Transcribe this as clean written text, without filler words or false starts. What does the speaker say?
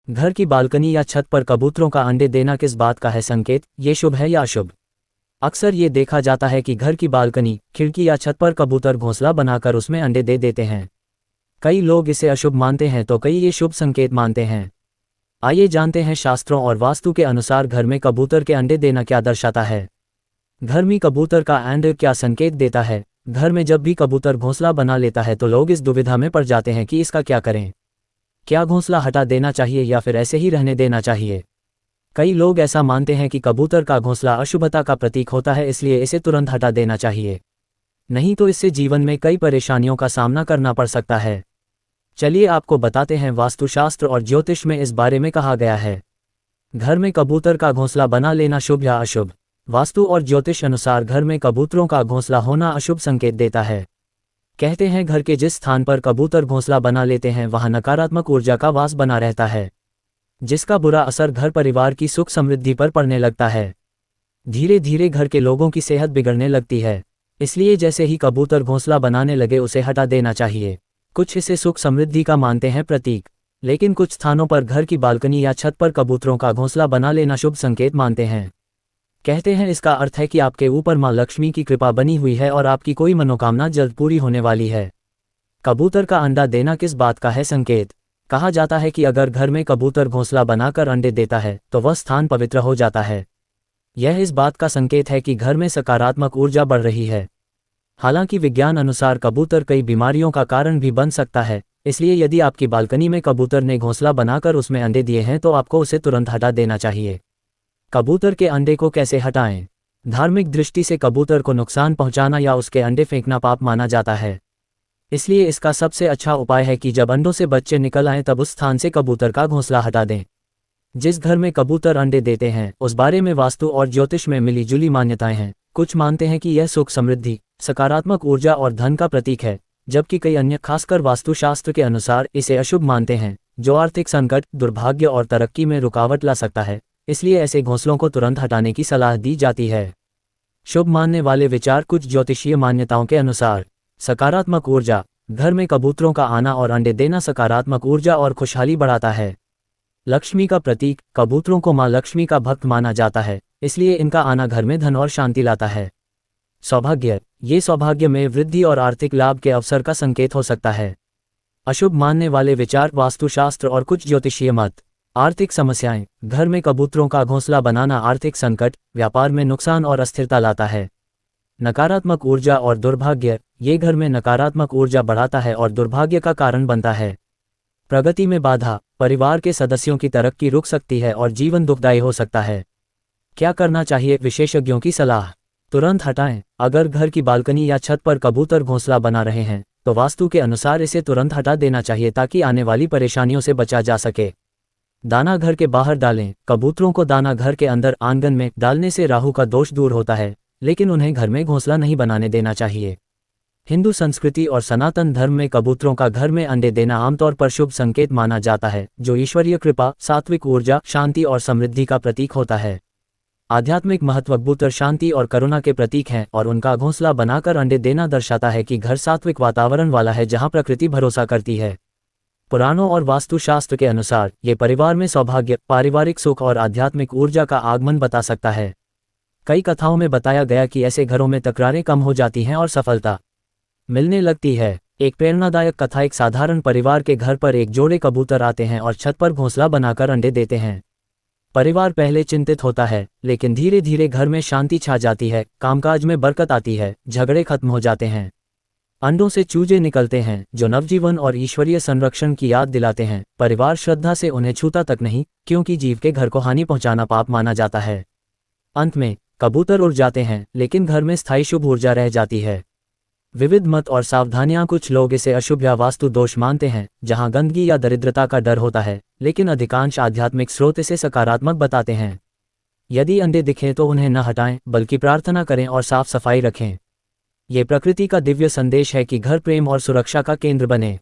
घर की बालकनी या छत पर कबूतरों का अंडे देना किस बात का है संकेत, ये शुभ है या अशुभ? अक्सर ये देखा जाता है कि घर की बालकनी, खिड़की या छत पर कबूतर घोंसला बनाकर उसमें अंडे दे देते हैं। कई लोग इसे अशुभ मानते हैं तो कई ये शुभ संकेत मानते हैं। आइए जानते हैं शास्त्रों और वास्तु के अनुसार घर में कबूतर के अंडे देना क्या दर्शाता है। घर में कबूतर का अंडा क्या संकेत देता है? घर में जब भी कबूतर घोंसला बना लेता है तो लोग इस दुविधा में पड़ जाते हैं कि इसका क्या करें। क्या घोंसला हटा देना चाहिए या फिर ऐसे ही रहने देना चाहिए? कई लोग ऐसा मानते हैं कि कबूतर का घोंसला अशुभता का प्रतीक होता है, इसलिए इसे तुरंत हटा देना चाहिए, नहीं तो इससे जीवन में कई परेशानियों का सामना करना पड़ सकता है। चलिए आपको बताते हैं वास्तुशास्त्र और ज्योतिष में इस बारे में कहा गया है। घर में कबूतर का घोंसला बना लेना शुभ या अशुभ? वास्तु और ज्योतिष अनुसार घर में कबूतरों का घोंसला होना अशुभ संकेत देता है। कहते हैं घर के जिस स्थान पर कबूतर घोंसला बना लेते हैं वहां नकारात्मक ऊर्जा का वास बना रहता है, जिसका बुरा असर घर परिवार की सुख समृद्धि पर पड़ने लगता है। धीरे धीरे घर के लोगों की सेहत बिगड़ने लगती है, इसलिए जैसे ही कबूतर घोंसला बनाने लगे उसे हटा देना चाहिए। कुछ इसे सुख समृद्धि का मानते हैं प्रतीक, लेकिन कुछ स्थानों पर घर की बालकनी या छत पर कबूतरों का घोंसला बना लेना शुभ संकेत मानते हैं। कहते हैं इसका अर्थ है कि आपके ऊपर मां लक्ष्मी की कृपा बनी हुई है और आपकी कोई मनोकामना जल्द पूरी होने वाली है। कबूतर का अंडा देना किस बात का है संकेत? कहा जाता है कि अगर घर में कबूतर घोंसला बनाकर अंडे देता है तो वह स्थान पवित्र हो जाता है। यह इस बात का संकेत है कि घर में सकारात्मक ऊर्जा बढ़ रही है। हालांकि विज्ञान अनुसार कबूतर कई बीमारियों का कारण भी बन सकता है, इसलिए यदि आपकी बालकनी में कबूतर ने घोंसला बनाकर उसमें अंडे दिए हैं तो आपको उसे तुरंत हटा देना चाहिए। कबूतर के अंडे को कैसे हटाएं? धार्मिक दृष्टि से कबूतर को नुकसान पहुंचाना या उसके अंडे फेंकना पाप माना जाता है, इसलिए इसका सबसे अच्छा उपाय है कि जब अंडों से बच्चे निकल आएं तब उस स्थान से कबूतर का घोंसला हटा दें। जिस घर में कबूतर अंडे देते हैं उस बारे में वास्तु और ज्योतिष में मिली जुली मान्यताएं हैं। कुछ मानते हैं कि यह सुख समृद्धि, सकारात्मक ऊर्जा और धन का प्रतीक है, जबकि कई अन्य खासकर वास्तुशास्त्र के अनुसार इसे अशुभ मानते हैं, जो आर्थिक संकट, दुर्भाग्य और तरक्की में रुकावट ला सकता है। इसलिए ऐसे घोंसलों को तुरंत हटाने की सलाह दी जाती है। शुभ मानने वाले विचार कुछ ज्योतिषीय मान्यताओं के अनुसार। सकारात्मक ऊर्जा, घर में कबूतरों का आना और अंडे देना सकारात्मक ऊर्जा और खुशहाली बढ़ाता है। लक्ष्मी का प्रतीक, कबूतरों को मां लक्ष्मी का भक्त माना जाता है, इसलिए इनका आना घर में धन और शांति लाता है। सौभाग्य, ये सौभाग्य में वृद्धि और आर्थिक लाभ के अवसर का संकेत हो सकता है। अशुभ मानने वाले विचार वास्तुशास्त्र और कुछ ज्योतिषीय मत। आर्थिक समस्याएं, घर में कबूतरों का घोंसला बनाना आर्थिक संकट, व्यापार में नुकसान और अस्थिरता लाता है। नकारात्मक ऊर्जा और दुर्भाग्य, ये घर में नकारात्मक ऊर्जा बढ़ाता है और दुर्भाग्य का कारण बनता है। प्रगति में बाधा, परिवार के सदस्यों की तरक्की रुक सकती है और जीवन दुखदायी हो सकता है। क्या करना चाहिए? विशेषज्ञों की सलाह। तुरंत हटाएं। अगर घर की बालकनी या छत पर कबूतर घोंसला बना रहे हैं तो वास्तु के अनुसार इसे तुरंत हटा देना चाहिए ताकि आने वाली परेशानियों से बचा जा सके। दाना घर के बाहर डालें। कबूतरों को दाना घर के अंदर आंगन में डालने से राहु का दोष दूर होता है, लेकिन उन्हें घर में घोंसला नहीं बनाने देना चाहिए। हिंदू संस्कृति और सनातन धर्म में कबूतरों का घर में अंडे देना आमतौर पर शुभ संकेत माना जाता है, जो ईश्वरीय कृपा, सात्विक ऊर्जा, शांति और समृद्धि का प्रतीक होता है। आध्यात्मिक महत्व, कबूतर शांति और करुणा के प्रतीक हैं और उनका घोंसला बनाकर अंडे देना दर्शाता है कि घर सात्विक वातावरण वाला है जहां प्रकृति भरोसा करती है। पुराणों और वास्तुशास्त्र के अनुसार ये परिवार में सौभाग्य, पारिवारिक सुख और आध्यात्मिक ऊर्जा का आगमन बता सकता है। कई कथाओं में बताया गया कि ऐसे घरों में तकरारें कम हो जाती हैं और सफलता मिलने लगती है। एक प्रेरणादायक कथा, एक साधारण परिवार के घर पर एक जोड़े कबूतर आते हैं और छत पर घोंसला बनाकर अंडे देते हैं। परिवार पहले चिंतित होता है, लेकिन धीरे धीरे घर में शांति छा जाती है, कामकाज में बरकत आती है, झगड़े खत्म हो जाते हैं। अंडों से चूजे निकलते हैं जो नवजीवन और ईश्वरीय संरक्षण की याद दिलाते हैं। परिवार श्रद्धा से उन्हें छूता तक नहीं, क्योंकि जीव के घर को हानि पहुंचाना पाप माना जाता है। अंत में कबूतर उड़ जाते हैं, लेकिन घर में स्थायी शुभ ऊर्जा रह जाती है। विविध मत और सावधानियां, कुछ लोग इसे अशुभ या वास्तु दोष मानते हैं जहां गंदगी या दरिद्रता का डर होता है, लेकिन अधिकांश आध्यात्मिक स्रोत इसे सकारात्मक बताते हैं। यदि अंडे दिखें तो उन्हें न हटाएं, बल्कि प्रार्थना करें और साफ सफाई रखें। ये प्रकृति का दिव्य संदेश है कि घर प्रेम और सुरक्षा का केंद्र बने।